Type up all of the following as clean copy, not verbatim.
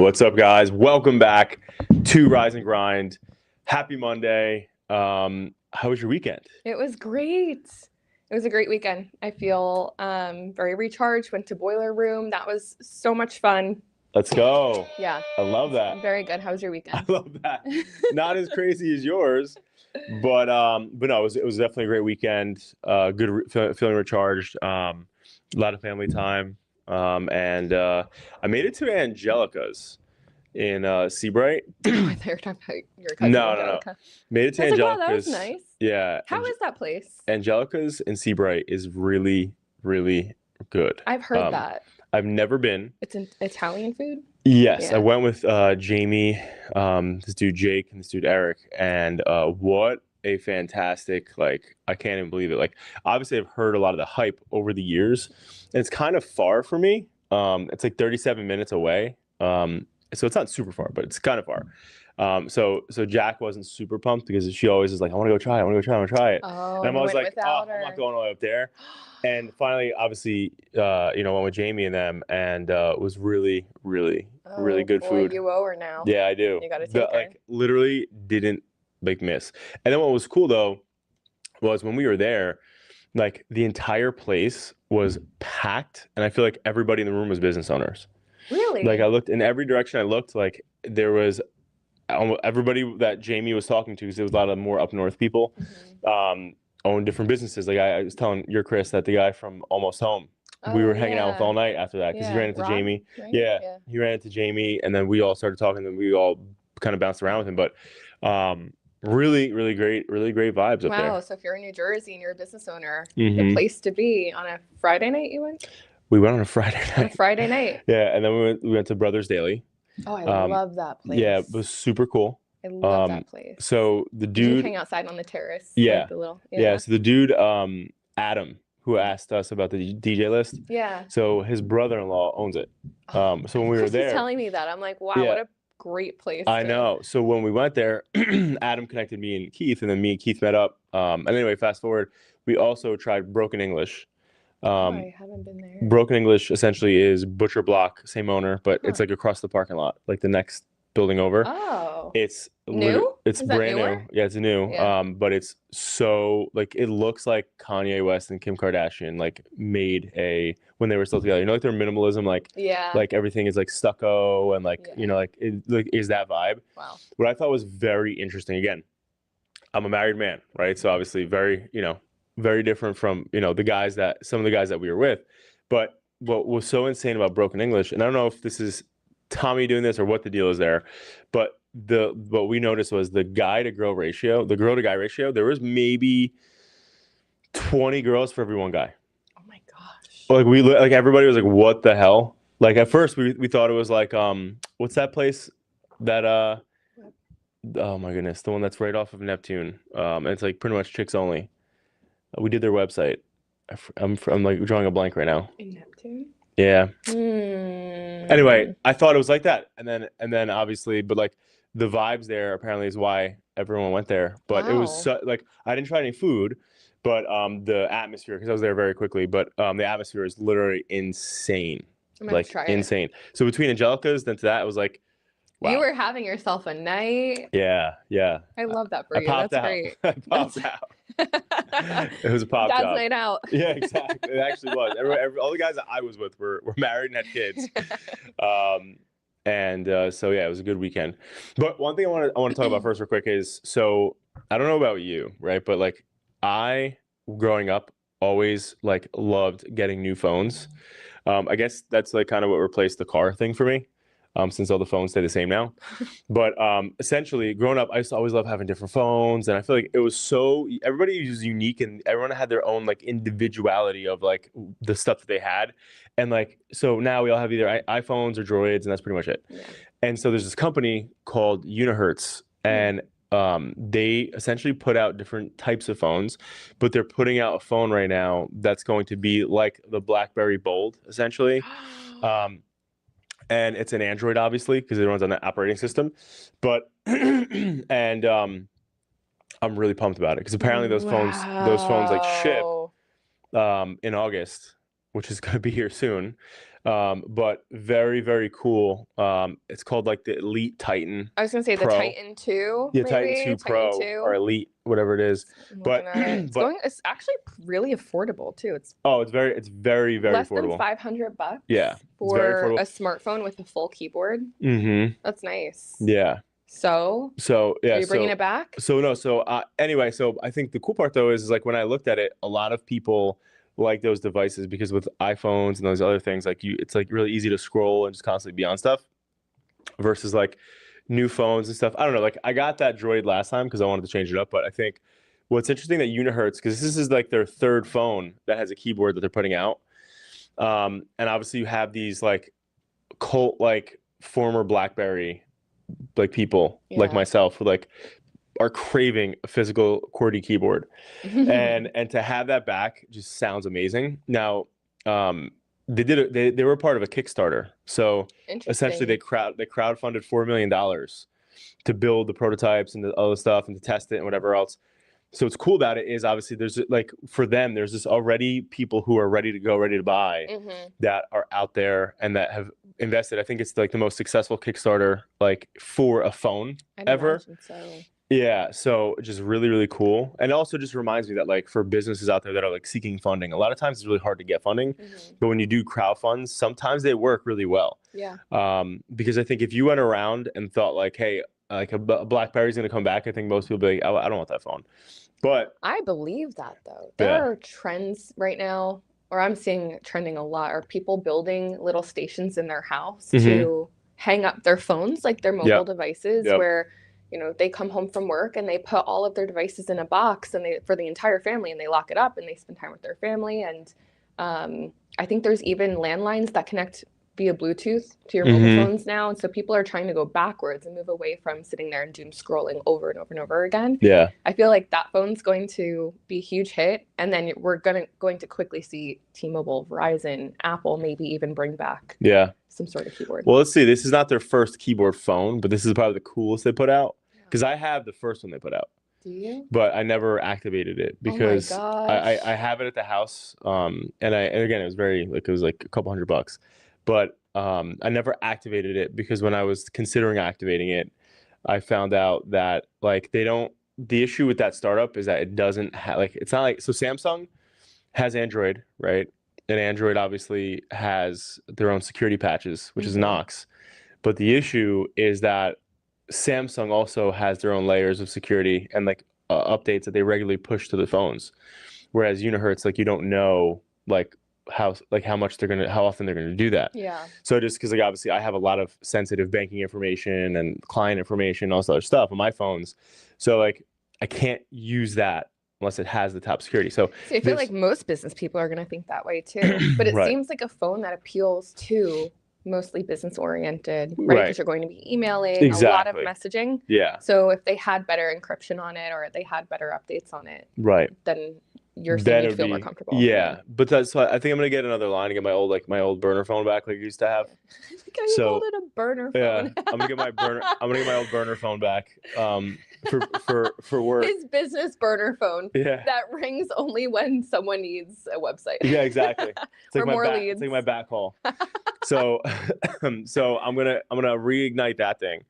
What's up, guys? Welcome back to Rise and Grind. Happy Monday. How was your weekend? It was great. It was a great weekend. I feel very recharged. Went to Boiler Room. That was so much fun. Let's go. Yeah. I love that. Very good. How was your I weekend? love that. Not as crazy as yours, but no, it was definitely a great weekend. Feeling recharged. A lot of family time. And I made it to Angelica's in Seabright. I thought you were talking about your cousin No. Angelica. Made it to I was like, wow, Angelica's. that was nice. Yeah. How is that place? Angelica's in Seabright is really, really good. I've heard that. I've never been. It's an Italian food? Yes, Yeah. I went with Jamie, this dude Jake, and this dude Eric, and what a fantastic, like, I can't even believe it. Like, obviously I've heard a lot of the hype over the years, and it's kind of far for me. It's like 37 minutes away. So it's not super far, but it's kind of far. So Jack wasn't super pumped because she always is like, I want to go try it. I want to go try it. Oh, And I'm you always went like, without I'm her. not going all the way up there. And finally, obviously, went with Jamie and them, and it was really, really, really good food. You owe her now. Yeah, I do. You gotta take her. Like, literally didn't like miss. And then what was cool though was when we were there, like, the entire place was packed, and I feel like everybody in the room was business owners. Really? Like, I looked in every direction. I looked, like, there was almost everybody that Jamie was talking to, because there was a lot of more up north people, own different businesses. Like, I was telling your Chris that the guy from Almost Home, we were hanging out with all night after that, because he ran into Rob, Jamie. right? Yeah, he ran into Jamie, and then we all started talking, and we all kind of bounced around with him. But really, really great vibes up there. Wow, so if you're in New Jersey and you're a business owner, the place to be. On a Friday night you went? We went on a Friday night. On a Friday night. Yeah, and then we went to Brothers Daily. Oh, I love that place. Yeah, it was super cool. I love that place. So the Did dude, you hang outside on the terrace? Yeah. Like the little, yeah. So the dude, Adam, who asked us about the DJ list. Yeah. So his brother-in-law owns it. So when we were Chris there, was telling me that, I'm like, wow, Yeah. what a great place. I know. So when we went there, Adam connected me and Keith, and then me and Keith met up. And anyway, fast forward, we also tried Broken English. I haven't been there. Broken English essentially is Butcher Block, same owner, but it's like across the parking lot, like the next building over. Oh. It's New? It's Is that brand newer? new. Yeah, it's new. Yeah. But it's so, like, it looks like Kanye West and Kim Kardashian like made when they were still together. You know, like their minimalism, like everything is like stucco and like like it like is that vibe. Wow. What I thought was very interesting. Again, I'm a married man, right? So obviously very different from some of the guys that we were with. But what was so insane about Broken English, and I don't know if this is Tommy doing this or what the deal is there, but what we noticed was the girl to guy ratio, there was maybe 20 girls for every one guy. Oh my gosh. Like everybody was like, what the hell? Like, at first we thought it was like what's that place that oh my goodness, the one that's right off of Neptune, and it's like pretty much chicks only. We did their website. I'm like drawing a blank right now. In Neptune? Yeah. Anyway, I thought it was like that, and then obviously, but like the vibes there apparently is why everyone went there. But it was like, I didn't try any food, but the atmosphere, because I was there very quickly. But the atmosphere is literally insane, like insane. So between Angelica's, then to that, it was like, wow. You were having yourself a night. Yeah. I love that for you. That's great. I popped out. It was a pop Dad's job. night out. Yeah, exactly. It actually was. All the guys that I was with were married and had kids. So yeah, it was a good weekend. But one thing I want to talk about first real quick is, so I don't know about you, right? But like, I, growing up, always like loved getting new phones. I guess that's like kind of what replaced the car thing for me. Since all the phones stay the same now. But essentially, growing up, I used to always love having different phones, and I feel like it was everybody was unique, and everyone had their own like individuality of like the stuff that they had. And like, so now we all have either iPhones or Droids, and that's pretty much it. Yeah. And so there's this company called Unihertz, and they essentially put out different types of phones, but they're putting out a phone right now that's going to be like the BlackBerry Bold, essentially. And it's an Android, obviously, because it runs on that operating system. But and I'm really pumped about it, because apparently those phones like ship in August, which is going to be here soon. But very, very cool. It's called like the Elite Titan I was gonna say the Pro. Titan 2, Yeah, Titan maybe 2 Titan Pro 2. or Elite, whatever it is. I'm But looking at it. It's but going. It's actually really affordable too. It's oh, it's very, very less than affordable. 500 bucks. Yeah, it's very For affordable. a smartphone with a full keyboard. Mm-hmm. That's nice. Yeah. So, So yeah. are you bringing it back? Anyway, so I think the cool part though is like when I looked at it, a lot of people like those devices because with iPhones and those other things, like it's like really easy to scroll and just constantly be on stuff versus like new phones and stuff. I don't know. Like I got that Droid last time because I wanted to change it up, but I think what's interesting that Unihertz, because this is like their third phone that has a keyboard that they're putting out, and obviously you have these like cult like former BlackBerry like people like Yeah. myself who like are craving a physical QWERTY keyboard, and to have that back just sounds amazing. Now, they were part of a Kickstarter, so essentially they crowdfunded $4 million to build the prototypes and the other stuff and to test it and whatever else. So what's cool about it is obviously there's like for them there's just already people who are ready to go, ready to buy that are out there and that have invested. I think it's like the most successful Kickstarter like for a phone ever. So. Yeah, so just really, really cool. And it also just reminds me that like for businesses out there that are like seeking funding, a lot of times it's really hard to get funding. But when you do crowdfunds, sometimes they work really well. Yeah. Because I think if you went around and thought like, hey, like a BlackBerry's going to come back, I think most people would be like, oh, I don't want that phone. But I believe that though. There are trends right now, or I'm seeing trending a lot, are people building little stations in their house to hang up their phones, like their mobile devices, where they come home from work and they put all of their devices in a box and for the entire family and they lock it up and they spend time with their family. And I think there's even landlines that connect via Bluetooth to your mobile phones now. And so people are trying to go backwards and move away from sitting there and doom scrolling over and over and over again. Yeah. I feel like that phone's going to be a huge hit. And then we're going to quickly see T-Mobile, Verizon, Apple, maybe even bring back some sort of keyboard. Well, let's see. This is not their first keyboard phone, but this is probably the coolest they put out. Because I have the first one they put out. Do you? But I never activated it because I have it at the house. And again, it was like a couple $100. But I never activated it because when I was considering activating it, I found out that like the issue with that startup is that it doesn't have like, it's not like, so Samsung has Android, right? And Android obviously has their own security patches, which is Knox. But the issue is that Samsung also has their own layers of security and like updates that they regularly push to the phones. Whereas Unihertz, like you don't know like how often they're gonna do that. Yeah. So just because like obviously I have a lot of sensitive banking information and client information, all this other stuff on my phones. So like I can't use that unless it has the top security. So see, I feel like most business people are gonna think that way too. But it seems like a phone that appeals to mostly business oriented, right? Because you're going to be emailing a lot of messaging. Yeah. So if they had better encryption on it or they had better updates on it, then you're saying you'd feel more comfortable. Yeah. But that's why I think I'm gonna get another line and get my old burner phone back like I used to have. You called it a burner phone. Yeah. I'm gonna get my old burner phone back. For work. His business burner phone. Yeah. That rings only when someone needs a website. Yeah, exactly. It's like more leads. It's like my backhaul. So I'm gonna reignite that thing,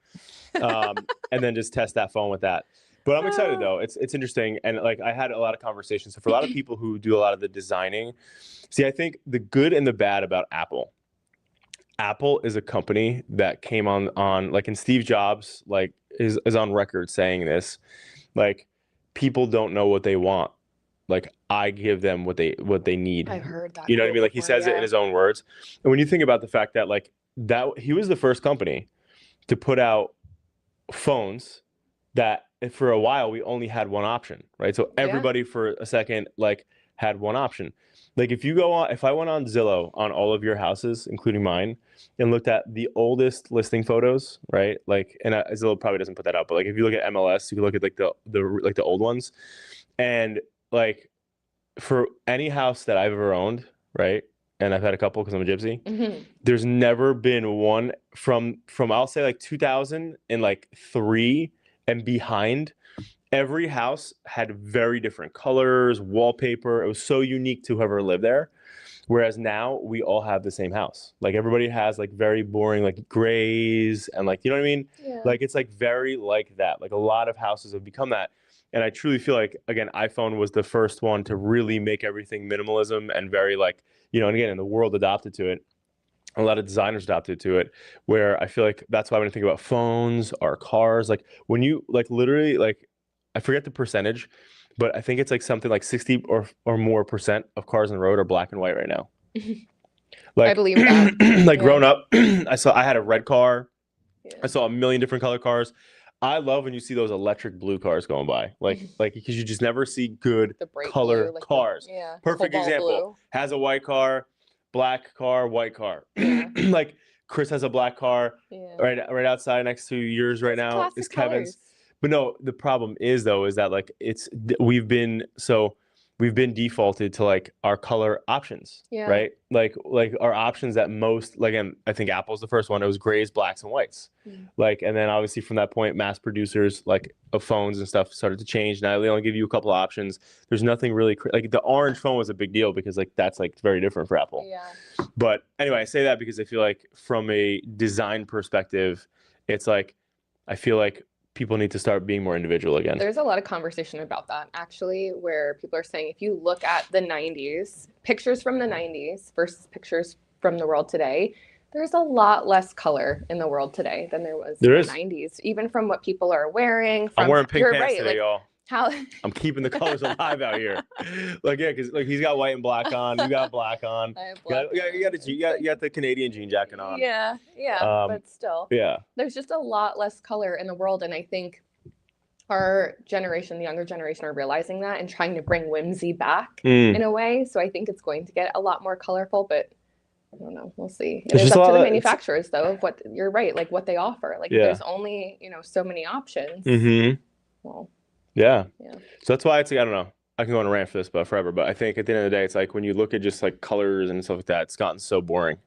and then just test that phone with that. But I'm excited though. It's interesting, and like I had a lot of conversations. So for a lot of people who do a lot of the designing, see, I think the good and the bad about Apple. Apple is a company that came on like, and Steve Jobs like is on record saying this, like people don't know what they want. Like I give them what they need. I've heard that. You know what I mean? Like he says it in his own words. And when you think about the fact that like that he was the first company to put out phones that for a while we only had one option, right? So everybody for a second like had one option. Like if I went on Zillow on all of your houses, including mine, and looked at the oldest listing photos, right? Like, and Zillow probably doesn't put that out, but like if you look at MLS, you can look at like the old ones, and like for any house that I've ever owned, right? And I've had a couple because I'm a gypsy. There's never been one from I'll say like 2003 and behind. Every house had very different colors, wallpaper. It was so unique to whoever lived there. Whereas now we all have the same house. Like everybody has like very boring like grays and like, you know what I mean? Yeah. Like it's like very like that. Like a lot of houses have become that. And I truly feel like, again, iPhone was the first one to really make everything minimalism and very like, you know, and again, and the world adopted to it. A lot of designers adopted to it, where I feel like that's why when I think about phones or cars, like when you like literally like, I forget the percentage, but I think it's like something like 60 or more percent of cars on the road are black and white right now. Like, I believe that. Like growing up, I had a red car. Yeah. I saw a million different color cars. I love when you see those electric blue cars going by, like because you just never see good color blue, like cars. Yeah. Perfect example. Blue. Has a white car, black car, white car. Yeah. Like Chris has a black car. Yeah. Right outside next to yours right now is Kevin's. Colors. But no, the problem is though is that like we've been defaulted to like our color options, right? Like our options that most, like, and I think Apple's the first one. It was grays, blacks, and whites. Like, and then obviously from that point, mass producers like of phones and stuff started to change. Now they only give you a couple of options. There's nothing really like the orange phone was a big deal because like that's like very different for Apple. Yeah. But anyway, I say that because I feel like from a design perspective, it's like I feel like people need to start being more individual again. There's a lot of conversation about that actually, where people are saying if you look at the 90s, pictures from the 90s versus pictures from the world today, there's a lot less color in the world today than there was in the 90s, even from what people are wearing. I'm wearing pink pants today, like, y'all. How I'm keeping the colors alive out here. Like, yeah, because like he's got white and black on. You got black on. I have black. You got the Canadian jean jacket on. Yeah, but still. Yeah. There's just a lot less color in the world, and I think our generation, the younger generation, are realizing that and trying to bring whimsy back in a way. So I think it's going to get a lot more colorful, but I don't know. We'll see. It is up to the manufacturers, though, of what you're right, like what they offer. Like there's only so many options. Well. Yeah. So that's why it's like, I don't know. I can go on a rant for this but forever, but I think at the end of the day, it's like when you look at just like colors and stuff like that, it's gotten so boring.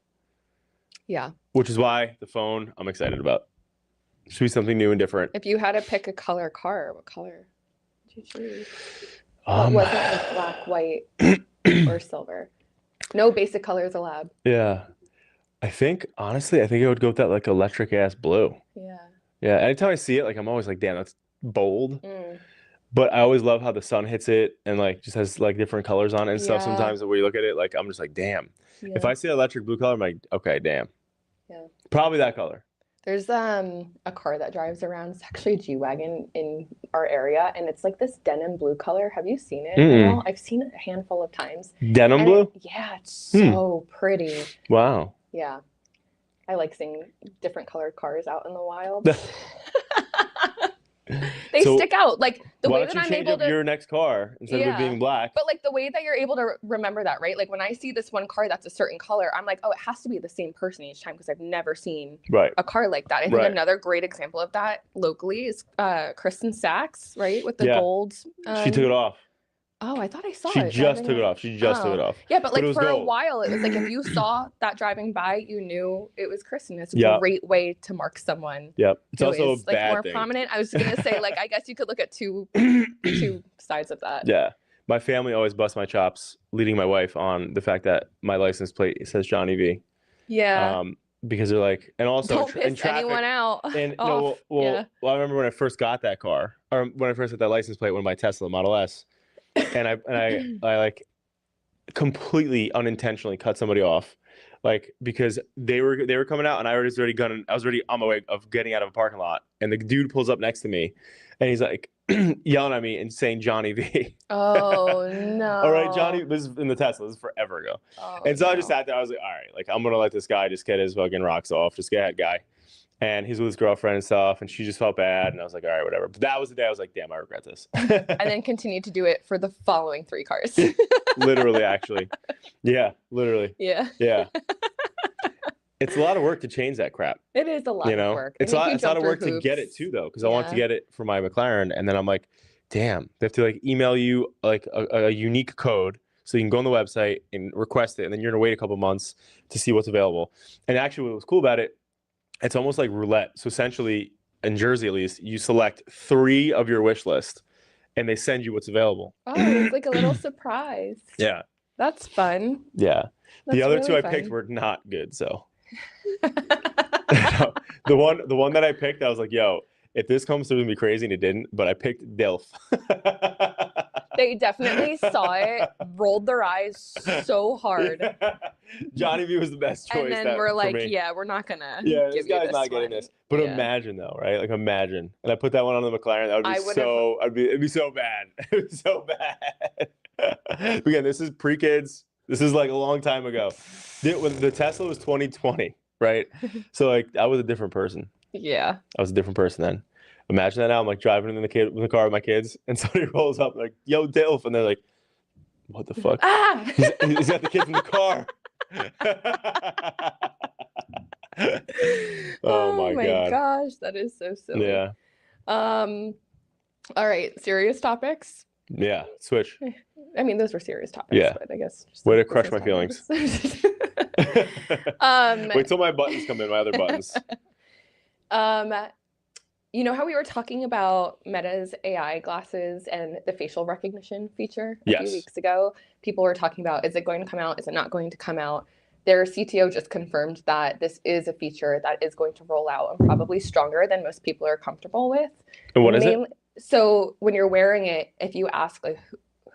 Yeah. Which is why the phone I'm excited about. It should be something new and different. If you had to pick a color car, what color would you choose? What wasn't like black, white, or silver? No basic colors allowed. Yeah. Honestly, I think I would go with that like electric ass blue. Yeah. Yeah. Anytime I see it, like I'm always like, damn, that's bold. But I always love how the sun hits it and like just has like different colors on it and stuff. Sometimes the way you look at it, like I'm just like, damn. If I see electric blue color, I'm like, okay, damn. Yeah. Probably that color. There's a car that drives around. It's actually a G-Wagon in our area, and it's like this denim blue color. Have you seen it? I've seen it a handful of times. Denim blue? Yeah, it's so pretty. Wow. Yeah. I like seeing different colored cars out in the wild. They stick out, like the way that I'm able to your next car instead of it being black. But like the way that you're able to remember that, right? Like when I see this one car that's a certain color, I'm like, oh, it has to be the same person each time because I've never seen a car like that. I think another great example of that locally is Kristen Sachs, right, with the gold. She took it off. Oh, I thought I saw it. She just took it off. Yeah, but like for a while, it was like if you saw that driving by, you knew it was Kristen. It's a great way to mark someone. Yep. It's also a bad more thing. Prominent. I was gonna say, like, I guess you could look at two sides of that. Yeah. My family always busts my chops leading my wife on the fact that my license plate says Johnny V. Yeah. Because they're like, and also don't piss anyone out. And I remember when I first got that car, or when I first got that license plate, when my Tesla Model S. And I like completely unintentionally cut somebody off, like because they were coming out and I was already on my way of getting out of a parking lot, and the dude pulls up next to me, and he's like yelling at me and saying Johnny V. Oh no! All right, Johnny. This is in the Tesla. This is forever ago. And so I just sat there. I was like, all right, like I'm gonna let this guy just get his fucking rocks off. Just go ahead, guy. And he's with his girlfriend and stuff, and she just felt bad, and I was like, all right, whatever. But that was the day I was like, damn, I regret this. And then continued to do it for the following 3 cars. Literally, actually. Yeah, literally. Yeah. Yeah. It's a lot of work to change that crap. It is a lot of work. It's a lot of work to get it too, though, because I want to get it for my McLaren, and then I'm like, damn, they have to like email you like a unique code so you can go on the website and request it, and then you're gonna wait a couple months to see what's available. And actually, what was cool about it, it's almost like roulette. So essentially, in Jersey at least, you select 3 of your wish list, and they send you what's available. Oh, it's like a little surprise. Yeah. That's fun. Yeah. That's The other really two I fun. picked were not good. So the one that I picked, I was like, yo, if this comes through, it's gonna be crazy, and it didn't. But I picked DILF. They definitely saw it, rolled their eyes so hard. Johnny V was the best choice And then we're for like, me. yeah, we're not gonna Yeah, this give you guy's this not getting one. this. But Yeah. imagine though, right? Like imagine. And I put that one on the McLaren. That would be it'd be so bad. It would be so bad. Again, this is pre-kids. This is like a long time ago. When the Tesla was 2020, right? So like I was a different person. Yeah. I was a different person then. Imagine that now. I'm like driving in the car with my kids, and somebody rolls up like, "Yo, Dilf," and they're like, "What the fuck?" Ah! He's got the kids in the car. Oh my God. Gosh, that is so silly. Yeah. All right, serious topics. Yeah, switch. I mean, those were serious topics, Yeah. but I guess just way to crush my feelings. Wait till my buttons come in, my other buttons. You know how we were talking about Meta's AI glasses and the facial recognition feature a few weeks ago? People were talking about, is it going to come out? Is it not going to come out? Their CTO just confirmed that this is a feature that is going to roll out and probably stronger than most people are comfortable with. And what is it? So when you're wearing it, if you ask like,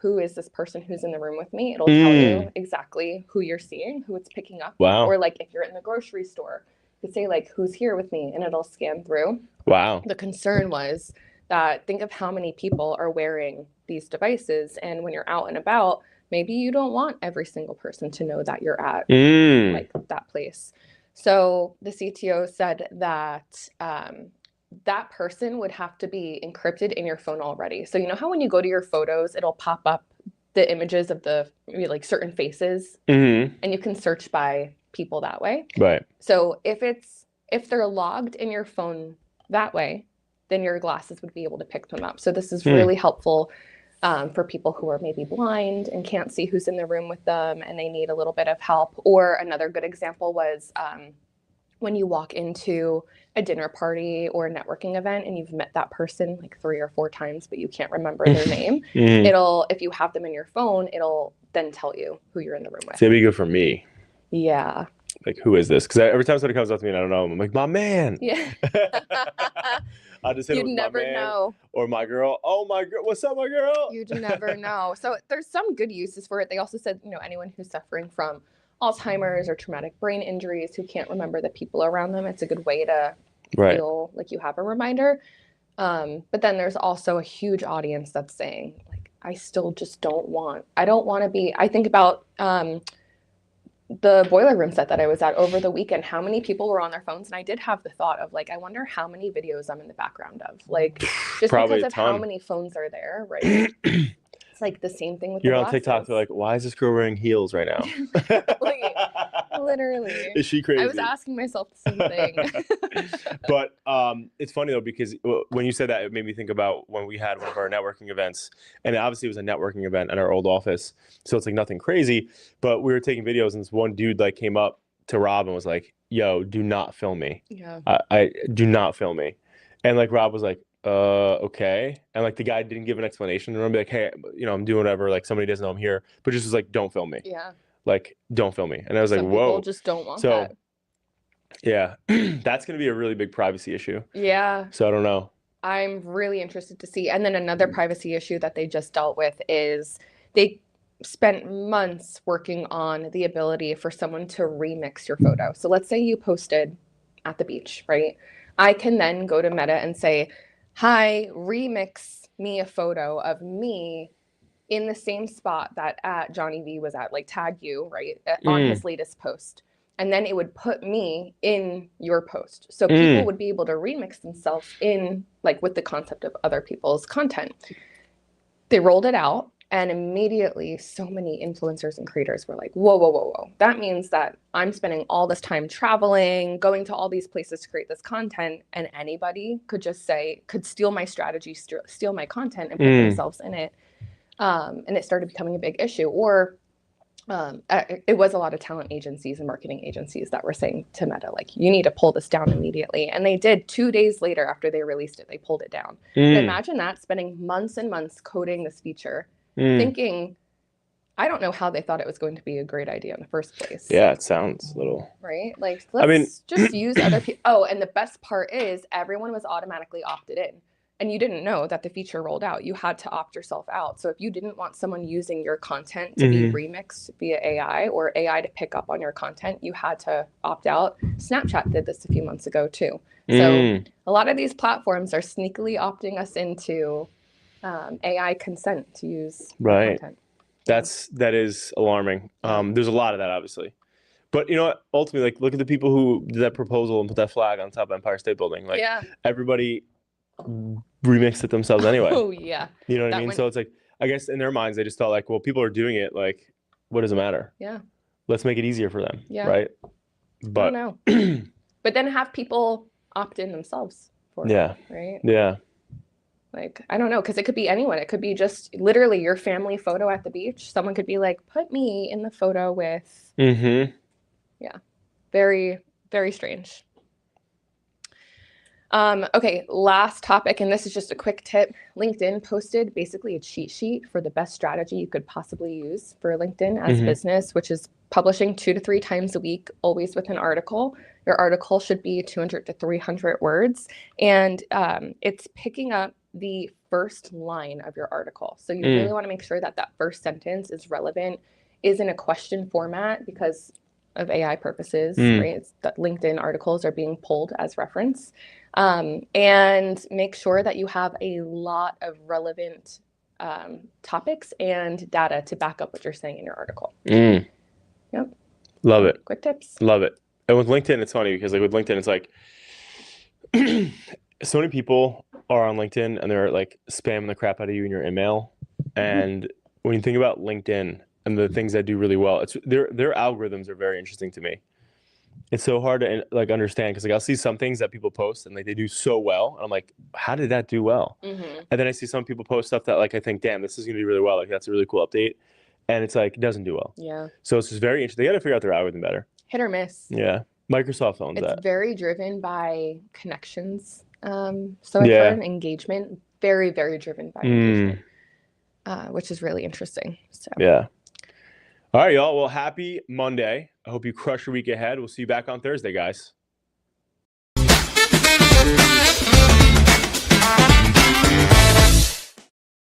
who is this person who's in the room with me? It'll tell you exactly who you're seeing, who it's picking up. Wow. Or like if you're in the grocery store, you could say like, who's here with me? And it'll scan through. Wow. The concern was that think of how many people are wearing these devices. And when you're out and about, maybe you don't want every single person to know that you're at like that place. So the CTO said that that person would have to be encrypted in your phone already. So you know how when you go to your photos, it'll pop up the images of the like certain faces, and you can search by people that way. Right. So if they're logged in your phone that way, then your glasses would be able to pick them up. So this is really helpful for people who are maybe blind and can't see who's in the room with them and they need a little bit of help. Or another good example was when you walk into a dinner party or a networking event and you've met that person like 3 or 4 times, but you can't remember their name, if you have them in your phone, it'll then tell you who you're in the room with. So it'd be good for me. Yeah. Like, who is this? Because every time somebody comes up to me and I don't know him, I'm like, my man. Yeah. I'll just hit him with never my man know. Or my girl. Oh, my girl. What's up, my girl? You'd never know. So there's some good uses for it. They also said, anyone who's suffering from Alzheimer's or traumatic brain injuries who can't remember the people around them, it's a good way to feel like you have a reminder. But then there's also a huge audience that's saying, like, I still just I don't want to be, I think about the Boiler Room set that I was at over the weekend, how many people were on their phones. And I did have the thought of like, I wonder how many videos I'm in the background of, like, just because of how many phones are there, right? It's like the same thing with You're on TikTok, they're like, why is this girl wearing heels right now? Literally. Is she crazy? I was asking myself the same thing. But it's funny though, because when you said that, it made me think about when we had one of our networking events, and obviously it was a networking event at our old office, so it's like nothing crazy, but we were taking videos and this one dude like came up to Rob and was like, yo, do not film me. Yeah. I do not film me. And like Rob was like, okay. And like the guy didn't give an explanation, and I'm like, hey, I'm doing whatever, like somebody doesn't know I'm here, but just was like, don't film me. Yeah. Like, don't film me. And I was like, whoa. People just don't want that. Yeah, that's going to be a really big privacy issue. Yeah. So I don't know. I'm really interested to see. And then another privacy issue that they just dealt with is they spent months working on the ability for someone to remix your photo. So let's say you posted at the beach, right? I can then go to Meta and say, hi, remix me a photo of me in the same spot that Johnny V was at, like tag you, right, on his latest post. And then it would put me in your post. So people would be able to remix themselves in, like, with the concept of other people's content. They rolled it out, and immediately so many influencers and creators were like, whoa, whoa, whoa, whoa. That means that I'm spending all this time traveling, going to all these places to create this content, and anybody could just could steal my strategy, steal my content and put themselves in it. And it started becoming a big issue. Or it was a lot of talent agencies and marketing agencies that were saying to Meta, like, you need to pull this down immediately. And they did. 2 days later after they released it, they pulled it down. Imagine that, spending months and months coding this feature, thinking, I don't know how they thought it was going to be a great idea in the first place. Yeah, it sounds a little. Right? Like, let's just use other people. Oh, and the best part is everyone was automatically opted in. And you didn't know that the feature rolled out. You had to opt yourself out. So if you didn't want someone using your content to be remixed via AI or AI to pick up on your content, you had to opt out. Snapchat did this a few months ago too. So a lot of these platforms are sneakily opting us into AI consent to use content. That is alarming. There's a lot of that, obviously. But you know what? Ultimately, like, look at the people who did that proposal and put that flag on top of Empire State Building. Like, everybody remixed it themselves anyway. Oh, yeah. You know what I mean? So it's like, I guess in their minds, they just thought like, well, people are doing it. Like, what does it matter? Yeah. Let's make it easier for them. Yeah. Right? But, I don't know. But then have people opt in themselves for it. Right? Yeah. Like, I don't know, because it could be anyone. It could be just literally your family photo at the beach. Someone could be like, put me in the photo with. Yeah. Very, very strange. Okay, last topic, and this is just a quick tip. LinkedIn posted basically a cheat sheet for the best strategy you could possibly use for LinkedIn as a business, which is publishing 2 to 3 times a week, always with an article. Your article should be 200 to 300 words, and it's picking up the first line of your article. So you really want to make sure that that first sentence is relevant, is in a question format because of AI purposes, right? It's that LinkedIn articles are being pulled as reference. And make sure that you have a lot of relevant topics and data to back up what you're saying in your article. Yep. Love it. Quick tips. Love it. And with LinkedIn, it's funny because like with LinkedIn, it's like so many people are on LinkedIn and they're like spamming the crap out of you in your email. And when you think about LinkedIn and the things that do really well, it's their algorithms are very interesting to me. It's so hard to like understand because like I'll see some things that people post and like they do so well, and I'm like, how did that do well? And then I see some people post stuff that like I think, damn, this is gonna do really well. Like that's a really cool update, and it's like it doesn't do well. Yeah. So it's just very interesting. They got to figure out their algorithm better. Hit or miss. Yeah. Microsoft owns that. It's very driven by connections. So I've heard engagement, very, very driven by engagement, which is really interesting. So yeah. All right, y'all. Well, happy Monday. I hope you crush your week ahead. We'll see you back on Thursday, guys.